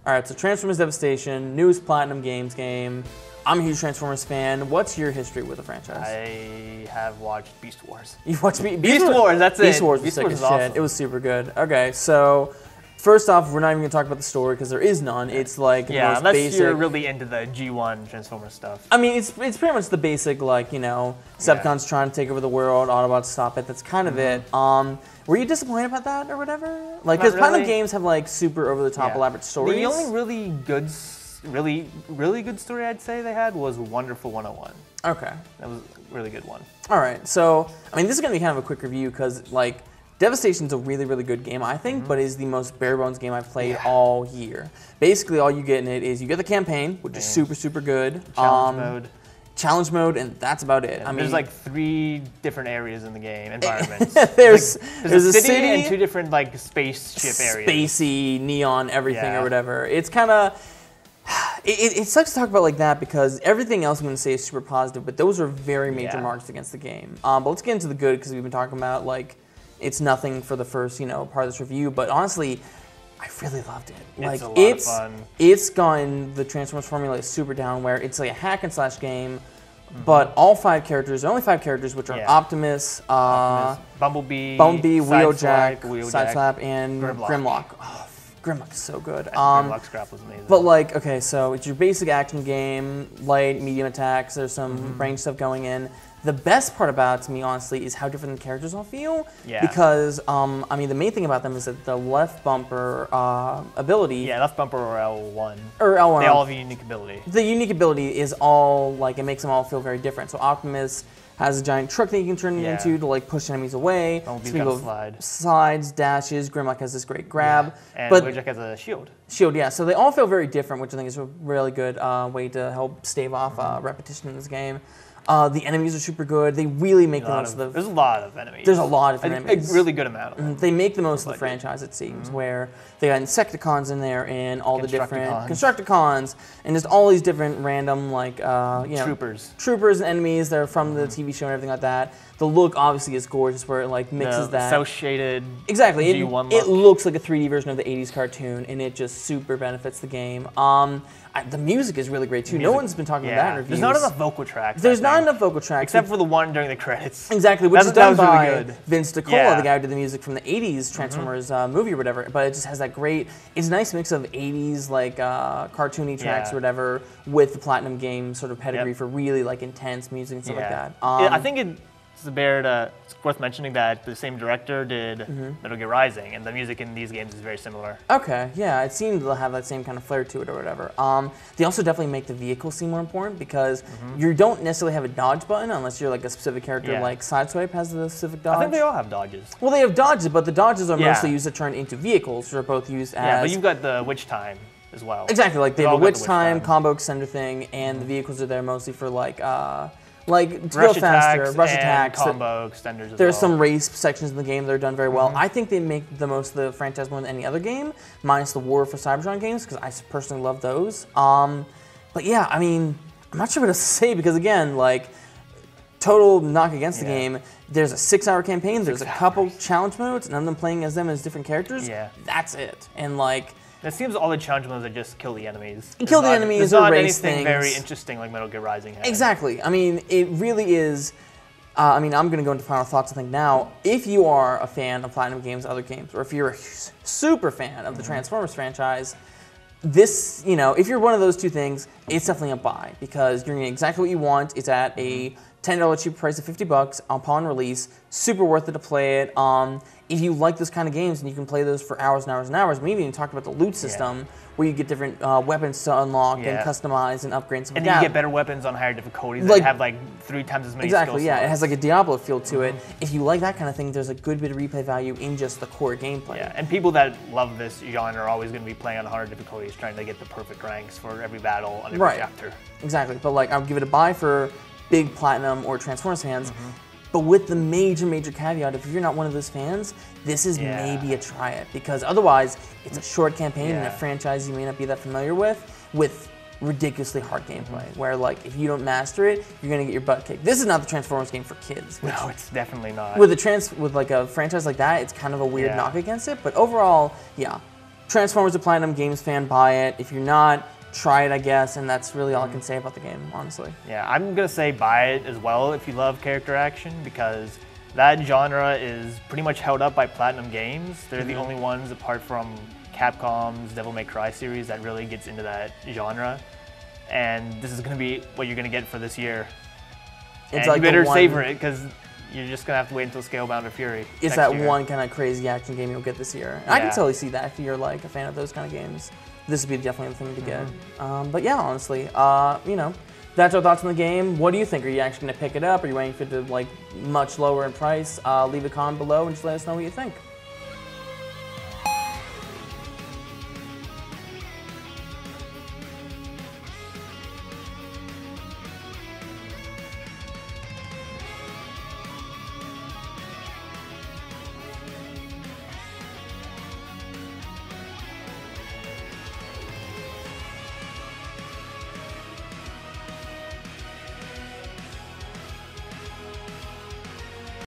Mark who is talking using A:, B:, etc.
A: All right, so Transformers Devastation, newest Platinum Games game. I'm a huge Transformers fan. What's your history with the franchise?
B: I have watched Beast Wars.
A: You watched
B: Beast Wars, that's it.
A: Beast Wars was
B: Beast
A: sick
B: Wars
A: as
B: is
A: shit.
B: awesome.
A: It was super good. Okay, so first off, we're not even going to talk about the story because there is none. It's like the most
B: unless
A: basic.
B: you're really into the G1 Transformers stuff.
A: I mean, it's pretty much the basic, like, you know, Decepticons trying to take over the world, Autobots stop it. That's kind of it. Were you disappointed about that or whatever? Like, because Platinum Games have like super over-the-top elaborate stories.
B: The only really good, really good story I'd say they had was Wonderful 101.
A: Okay.
B: That was a really good one.
A: All right, so, I mean, this is going to be kind of a quick review because, like, Devastation's a really, really good game, I think, but is the most bare-bones game I've played all year. Basically, all you get in it is you get the campaign, which is super, super good. Challenge mode, and that's about it. I mean,
B: there's like 3 different areas in the game, environments.
A: there's
B: a city and 2 different like spaceship areas.
A: Spacey, neon, everything or whatever. It's kind of... It sucks to talk about like that because everything else I'm going to say is super positive, but those are very major marks against the game. But let's get into the good because we've been talking about like it's nothing for the first part of this review. But honestly, I really loved it.
B: It's a lot of fun.
A: It's gone the Transformers formula is super down where it's like a hack and slash game, but all 5 characters, there are only 5 characters, which are Optimus,
B: Bumblebee,
A: Wheeljack, Sideswap, and Grimlock. Oh, Grimlock is so good.
B: Grimlock's grapple is amazing.
A: But like, okay, so it's your basic action game, light, medium attacks. There's some range stuff going in. The best part about it, to me, honestly, is how different the characters all feel.
B: Yeah.
A: Because, I mean, the main thing about them is that the left bumper ability...
B: Yeah, left bumper or L1.
A: Or L1.
B: They all have a unique ability.
A: The unique ability is all, like, it makes them all feel very different. So Optimus has a giant truck that you can turn it into to, like, push enemies away.
B: Bumblebee's got a slide.
A: Slides, dashes. Grimlock has this great grab.
B: And Wheeljack has a shield.
A: Shield, yeah. So they all feel very different, which I think is a really good way to help stave off repetition in this game. The enemies are super good. They really make the most of the...
B: There's a lot of enemies.
A: There's a lot of enemies.
B: A really good amount of them.
A: They make the most of the franchise, it seems, where they got Insecticons in there and all the different... Constructicons. And just all these different random, like, Troopers and enemies that are from the TV show and everything like that. The look, obviously, is gorgeous, where it, like, mixes that...
B: cel-shaded
A: Exactly.
B: G1
A: it looks like a 3D version of the 80s cartoon, and it just super benefits the game. The music is really great, too. No one's been talking about that in reviews.
B: There's not enough vocal tracks.
A: There's not enough vocal tracks.
B: Except for the one during the credits.
A: Exactly, which is done by
B: really good.
A: Vince DiCola, the guy who did the music from the 80s Transformers movie or whatever. But it just has that great, it's a nice mix of 80s, like, cartoony tracks or whatever, with the Platinum Games sort of pedigree for really, like, intense music and stuff like that.
B: I think it's worth mentioning that the same director did Metal Gear Rising, and the music in these games is very similar.
A: Okay, yeah, it seemed to have that same kind of flair to it or whatever. They also definitely make the vehicles seem more important because you don't necessarily have a dodge button unless you're like a specific character like Sideswipe has the specific dodge.
B: I think they all have dodges.
A: Well, they have dodges, but the dodges are mostly used to turn into vehicles, which are both used as...
B: Yeah, but you've got the witch time as well.
A: Exactly, like they have a witch time, combo extender thing, and the vehicles are there mostly for like to go faster, rush attacks,
B: combo extenders.
A: There's some race sections in the game that are done very well. I think they make the most of the franchise more than any other game, minus the War for Cybertron games, because I personally love those. But yeah, I mean, I'm not sure what else to say because again, like, total knock against the game. There's a 6-hour campaign. There's a couple challenge modes, none of them playing as them as different characters. Yeah, that's it. And like.
B: It seems all the challenge modes are just kill the enemies.
A: Kill the enemies or race things.
B: There's not anything very interesting like Metal Gear Rising has.
A: Exactly. I mean, it really is... I mean, I'm going to go into final thoughts, I think, now. If you are a fan of Platinum Games, other games, or if you're a super fan of the Transformers franchise, this, if you're one of those two things, it's definitely a buy because you're getting exactly what you want. It's at a $10 cheap price of $50 upon release. Super worth it to play it. If you like those kind of games, and you can play those for hours and hours and hours. We even talked about the loot system, where you get different weapons to unlock and customize and upgrade.
B: And you get better weapons on higher difficulties that have like 3 times as many
A: Exactly,
B: skill slots.
A: It has like a Diablo feel to it. If you like that kind of thing, there's a good bit of replay value in just the core gameplay.
B: Yeah, and people that love this genre are always going to be playing on harder difficulties, trying to get the perfect ranks for every battle on every chapter.
A: Exactly, but like I would give it a buy for big Platinum or Transformers fans. But with the major caveat, if you're not one of those fans, this is maybe a try it. Because otherwise, it's a short campaign in a franchise you may not be that familiar with ridiculously hard gameplay. Where like, if you don't master it, you're gonna get your butt kicked. This is not the Transformers game for kids.
B: No, it's definitely not.
A: With like a franchise like that, it's kind of a weird knock against it. But overall, yeah. Transformers a Platinum Games fan, buy it. If you're not, try it, I guess, and that's really all I can say about the game, honestly.
B: Yeah, I'm gonna say buy it as well if you love character action, because that genre is pretty much held up by Platinum Games. They're the only ones, apart from Capcom's Devil May Cry series, that really gets into that genre. And this is gonna be what you're gonna get for this year.
A: It's
B: and
A: like
B: you better
A: the one,
B: savor it, because you're just gonna have to wait until Scalebound of Fury.
A: It's
B: next
A: that
B: year.
A: one kind of crazy action game you'll get this year. And I can
B: Yeah.
A: totally see that if you're like a fan of those kind of games. This would be definitely the thing to get. But yeah, honestly, you know, that's our thoughts on the game. What do you think? Are you actually going to pick it up? Are you waiting for it to like much lower in price? Leave a comment below and just let us know what you think.